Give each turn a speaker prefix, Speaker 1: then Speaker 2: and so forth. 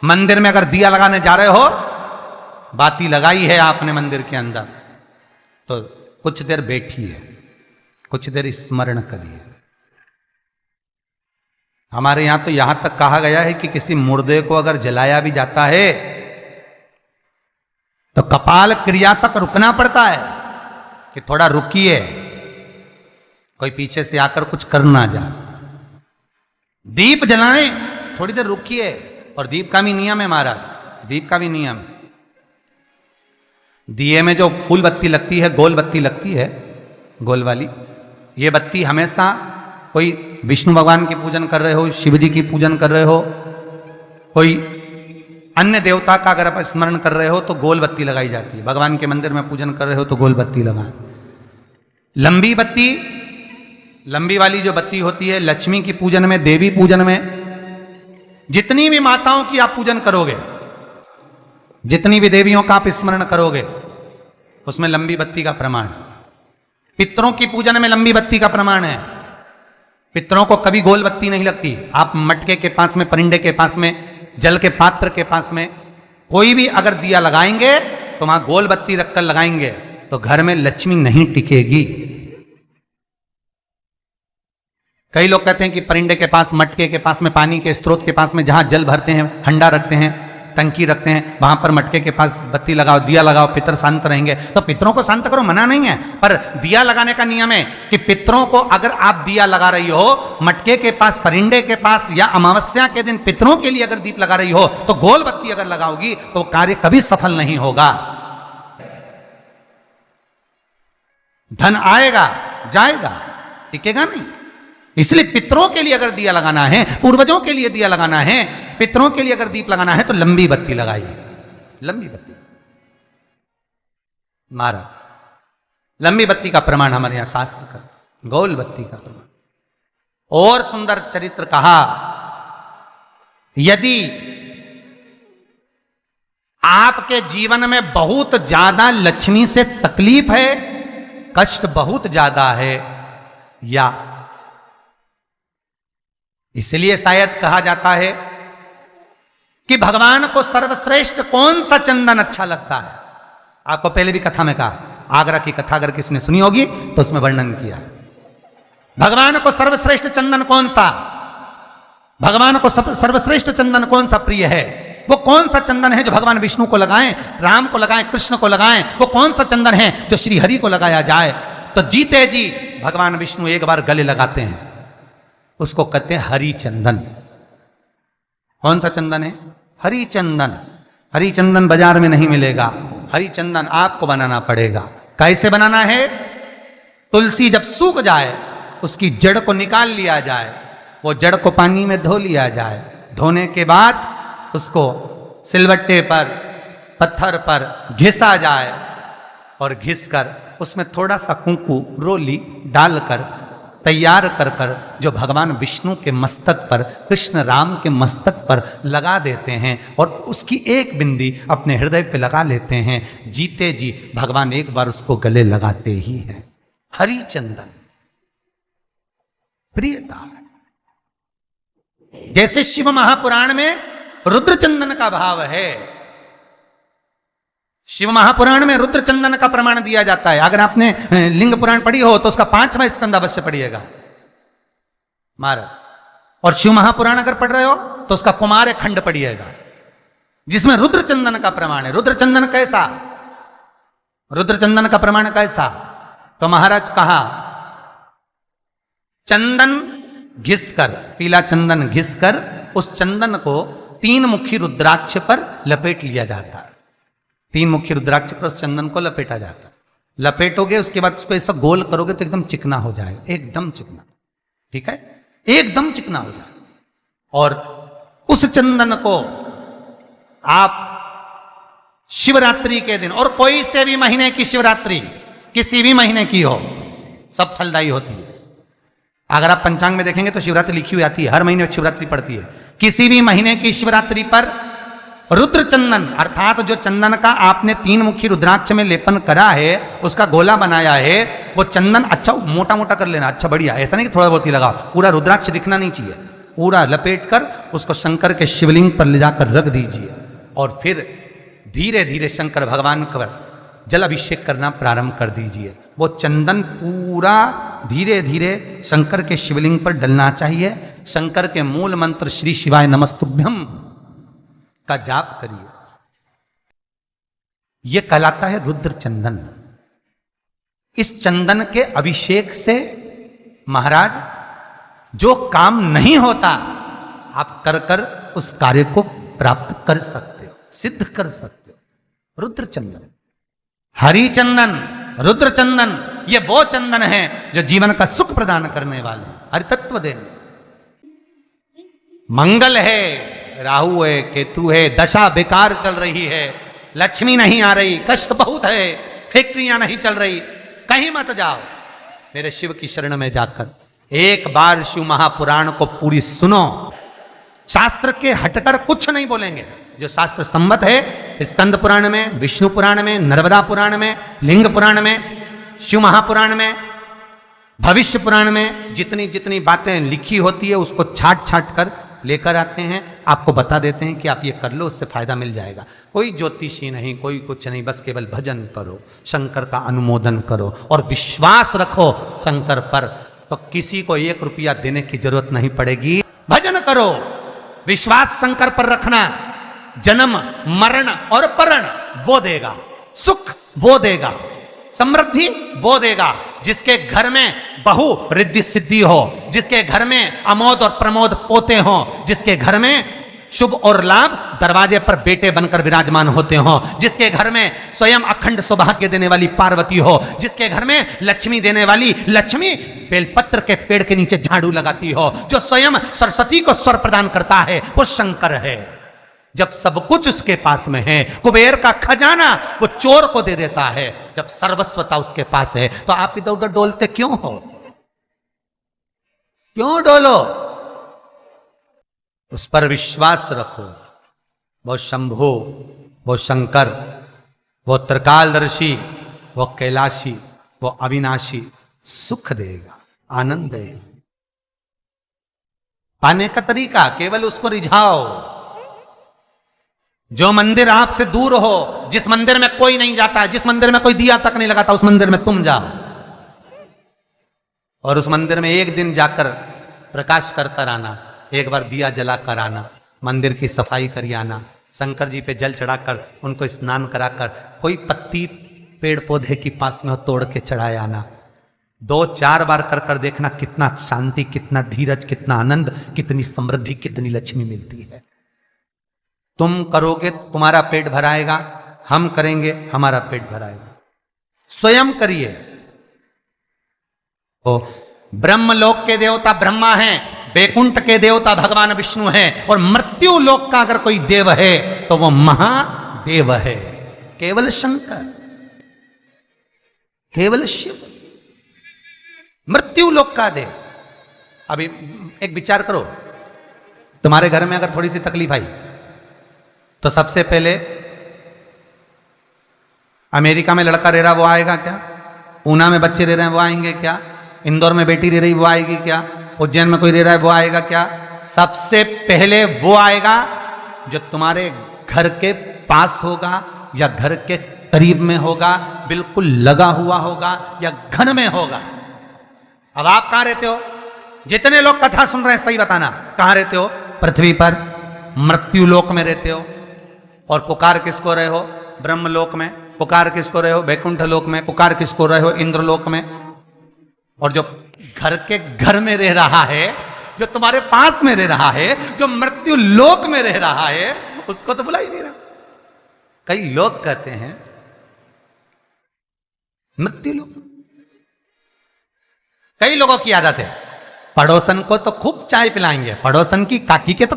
Speaker 1: मंदिर में अगर दिया लगाने जा रहे हो, बाती लगाई है आपने मंदिर के अंदर, तो कुछ देर बैठिए, कुछ देर स्मरण करिए। हमारे यहां तो यहां तक कहा गया है कि किसी मुर्दे को अगर जलाया भी जाता है तो कपाल क्रिया तक रुकना पड़ता है कि थोड़ा रुकिए, कोई पीछे से आकर कुछ कर ना जाए। दीप जलाएं, थोड़ी देर रुकिए। और दीप का भी नियम है महाराज, दीप का भी नियम है। दिए में जो फूल बत्ती लगती है, गोल बत्ती लगती है, गोल वाली, ये बत्ती हमेशा कोई विष्णु भगवान की पूजन कर रहे हो, शिव जी की पूजन कर रहे हो, कोई अन्य देवता का अगर आप स्मरण कर रहे हो तो गोल बत्ती लगाई जाती है। भगवान के मंदिर में पूजन कर रहे हो तो गोल बत्ती लगाएं। लंबी बत्ती, लंबी वाली जो बत्ती होती है, लक्ष्मी की पूजन में, देवी पूजन में, जितनी भी माताओं की आप पूजन करोगे, जितनी भी देवियों का आप स्मरण करोगे, उसमें लंबी बत्ती का प्रमाण है। पितरों की पूजन में लंबी बत्ती का प्रमाण है। पितरों को कभी गोल बत्ती नहीं लगती। आप मटके के पास में, परिंदे के पास में, जल के पात्र के पास में कोई भी अगर दिया लगाएंगे तो वहां गोल बत्ती रखकर लगाएंगे तो घर में लक्ष्मी नहीं टिकेगी। कई लोग कहते हैं कि परिंदे के पास, मटके के पास में, पानी के स्रोत के पास में जहां जल भरते हैं, हंडा रखते हैं, टंकी रखते हैं, वहां पर मटके के पास बत्ती लगाओ, दिया लगाओ, पितर शांत रहेंगे। तो पितरों को शांत करो, मना नहीं है, पर दिया लगाने का नियम है कि पितरों को अगर आप दिया लगा रही हो मटके के पास, परिंदे के पास, या अमावस्या के दिन पितरों के लिए अगर दीप लगा रही हो तो गोल बत्ती अगर लगाओगी तो कार्य कभी सफल नहीं होगा। धन आएगा जाएगा, टिकेगा नहीं। इसलिए पितरों के लिए अगर दिया लगाना है, पूर्वजों के लिए दिया लगाना है, पितरों के लिए अगर दीप लगाना है तो लंबी बत्ती लगाइए, लंबी बत्ती। महाराज, लंबी बत्ती का प्रमाण हमारे यहां शास्त्र करते, गोल बत्ती का प्रमाण। और सुंदर चरित्र कहा, यदि आपके जीवन में बहुत ज्यादा लक्ष्मी से तकलीफ है, कष्ट बहुत ज्यादा है, या इसलिए शायद कहा जाता है कि भगवान को सर्वश्रेष्ठ कौन सा चंदन अच्छा लगता है। आपको पहले भी कथा में कहा, आगरा की कथा अगर किसी ने सुनी होगी तो उसमें वर्णन किया है। भगवान को सर्वश्रेष्ठ चंदन कौन सा, भगवान को सर्वश्रेष्ठ चंदन कौन सा प्रिय है, वो कौन सा चंदन है जो भगवान विष्णु को लगाएं, राम को लगाएं, कृष्ण को लगाएं, वो कौन सा चंदन है जो श्री हरि को लगाया जाए। तो जीते जी भगवान विष्णु एक बार गले लगाते हैं, उसको कहते हैं हरि चंदन। कौन सा चंदन है? हरि चंदन। हरि चंदन बाजार में नहीं मिलेगा, हरि चंदन आपको बनाना पड़ेगा। कैसे बनाना है? तुलसी जब सूख जाए उसकी जड़ को निकाल लिया जाए, वो जड़ को पानी में धो लिया जाए, धोने के बाद उसको सिलबट्टे पर, पत्थर पर घिसा जाए और घिसकर उसमें थोड़ा सा कुंकू, रोली डालकर तैयार कर कर जो भगवान विष्णु के मस्तक पर, कृष्ण राम के मस्तक पर लगा देते हैं और उसकी एक बिंदी अपने हृदय पे लगा लेते हैं। जीते जी भगवान एक बार उसको गले लगाते ही हैं। हरि चंदन प्रियता। जैसे शिव महापुराण में रुद्र चंदन का भाव है, शिव महापुराण में रुद्र चंदन का प्रमाण दिया जाता है। अगर आपने लिंग पुराण पढ़ी हो तो उसका 5वां स्कंद अवश्य पढ़िएगा महाराज। और शिव महापुराण अगर पढ़ रहे हो तो उसका कुमार खंड पढ़िएगा, जिसमें रुद्र चंदन का प्रमाण है। रुद्र चंदन कैसा? रुद्र चंदन का प्रमाण कैसा? तो महाराज कहा, चंदन घिसकर, पीला चंदन घिसकर उस चंदन को 3 मुखी रुद्राक्ष पर लपेट लिया जाता है। 3 मुखी रुद्राक्ष पर उस चंदन को लपेटा जाता है। लपेटोगे उसके बाद उसको ऐसा गोल करोगे तो एकदम चिकना हो जाएगा, एकदम चिकना, ठीक है, एकदम चिकना हो जाएगा। और उस चंदन को आप शिवरात्रि के दिन, और कोई से भी महीने की शिवरात्रि, किसी भी महीने की हो, सब फलदायी होती है। अगर आप पंचांग में देखेंगे तो शिवरात्रि लिखी हुई आती है, हर महीने शिवरात्रि पड़ती है। किसी भी महीने की शिवरात्रि पर रुद्र चंदन, अर्थात जो चंदन का आपने 3 मुखी रुद्राक्ष में लेपन करा है, उसका गोला बनाया है, वो चंदन अच्छा मोटा मोटा कर लेना, अच्छा बढ़िया, ऐसा नहीं कि थोड़ा बहुत ही लगाओ, पूरा रुद्राक्ष दिखना नहीं चाहिए, पूरा लपेट कर उसको शंकर के शिवलिंग पर ले जाकर रख दीजिए और फिर धीरे धीरे शंकर भगवान का जल अभिषेक करना प्रारंभ कर दीजिए। वो चंदन पूरा धीरे धीरे शंकर के शिवलिंग पर डलना चाहिए। शंकर के मूल मंत्र श्री शिवाय नमस्तुभ्यम का जाप करिए। यह कहलाता है रुद्र चंदन। इस चंदन के अभिषेक से महाराज जो काम नहीं होता आप कर कर उस कार्य को प्राप्त कर सकते हो, सिद्ध कर सकते हो। रुद्र चंदन, हरि चंदन, रुद्र चंदन, ये वो चंदन है जो जीवन का सुख प्रदान करने वाले, हरि तत्व देने। मंगल है, राहु है, केतु है, दशा बेकार चल रही है, लक्ष्मी नहीं आ रही, कष्ट बहुत है, फैक्ट्रियां नहीं चल रही, कहीं मत जाओ, मेरे शिव की शरण में जाकर एक बार शिव महापुराण को पूरी सुनो। शास्त्र के हटकर कुछ नहीं बोलेंगे। जो शास्त्र सम्मत है, स्कंद पुराण में, विष्णु पुराण में, नर्मदा पुराण में, लिंग पुराण में, शिव महापुराण में, भविष्य पुराण में जितनी जितनी बातें लिखी होती है उसको छाट छाट कर लेकर आते हैं, आपको बता देते हैं कि आप ये कर लो, उससे फायदा मिल जाएगा। कोई ज्योतिषी नहीं, कोई कुछ नहीं, बस केवल भजन करो, शंकर का अनुमोदन करो और विश्वास रखो शंकर पर, तो किसी को 1 रुपया देने की जरूरत नहीं पड़ेगी। भजन करो, विश्वास शंकर पर रखना, जन्म मरण और परण वो देगा, सुख वो देगा, समृद्धि वो देगा। जिसके घर में बहु रिद्धि सिद्धि हो, जिसके घर में अमोद और प्रमोद पोते हो, जिसके घर में शुभ और लाभ दरवाजे पर बेटे बनकर विराजमान होते हो, जिसके घर में स्वयं अखंड सौभाग्य देने वाली पार्वती हो, जिसके घर में लक्ष्मी देने वाली लक्ष्मी बेलपत्र के पेड़ के नीचे झाड़ू लगाती हो, जो स्वयं सरस्वती को स्वर प्रदान करता है, वो शंकर है। जब सब कुछ उसके पास में है, कुबेर का खजाना वो चोर को दे देता है, जब सर्वस्वता उसके पास है, तो आप इधर उधर डोलते क्यों हो? क्यों डोलो? उस पर विश्वास रखो। वो शंभु, वो शंकर, वो त्रिकालदर्शी, वो कैलाशी, वो अविनाशी सुख देगा, आनंद देगा। पाने का तरीका केवल उसको रिझाओ। जो मंदिर आपसे दूर हो, जिस मंदिर में कोई नहीं जाता, जिस मंदिर में कोई दिया तक नहीं लगाता, उस मंदिर में तुम जाओ और उस मंदिर में एक दिन जाकर प्रकाश कर कर आना, एक बार दिया जला कर आना, मंदिर की सफाई कर आना, शंकर जी पे जल चढ़ाकर उनको स्नान कराकर, कोई पत्ती पेड़ पौधे की पास में हो तोड़ के चढ़ाए आना। 2-4 बार कर कर देखना कितना शांति, कितना धीरज, कितना आनंद, कितनी समृद्धि, कितनी लक्ष्मी मिलती है। तुम करोगे तुम्हारा पेट भराएगा, हम करेंगे हमारा पेट भराएगा। स्वयं करिए। ओ ब्रह्मलोक के देवता ब्रह्मा हैं, बैकुंठ के देवता भगवान विष्णु हैं, और मृत्यु लोक का अगर कोई देव है तो वो महादेव है, केवल शंकर, केवल शिव, मृत्यु लोक का देव। अभी एक विचार करो, तुम्हारे घर में अगर थोड़ी सी तकलीफ आई तो सबसे पहले अमेरिका में लड़का रह रहा वो आएगा क्या? पूना में बच्चे रह रहे हैं वो आएंगे क्या? इंदौर में बेटी रह रही वो आएगी क्या? उज्जैन में कोई रह रहा है वो आएगा क्या? सबसे पहले वो आएगा जो तुम्हारे घर के पास होगा या घर के करीब में होगा, बिल्कुल लगा हुआ होगा या घर में होगा। अब आप कहां रहते हो? जितने लोग कथा सुन रहे हैं सही बताना, कहां रहते हो? पृथ्वी पर मृत्यु लोक में रहते हो। और पुकार किसको रहे हो? ब्रह्मलोक में। पुकार किसको रहे हो? बैकुंठ लोक में। पुकार किसको रहे हो? इंद्रलोक में। और जो घर के घर में रह रहा है, जो तुम्हारे पास में रह रहा है, जो मृत्यु लोक में रह रहा है, उसको तो बुला ही नहीं रहा। कई लोग कहते हैं मृत्यु लोक। कई लोगों की आदत है, पड़ोसन को तो खूब चाय पिलाएंगे, पड़ोसन की काकी के तो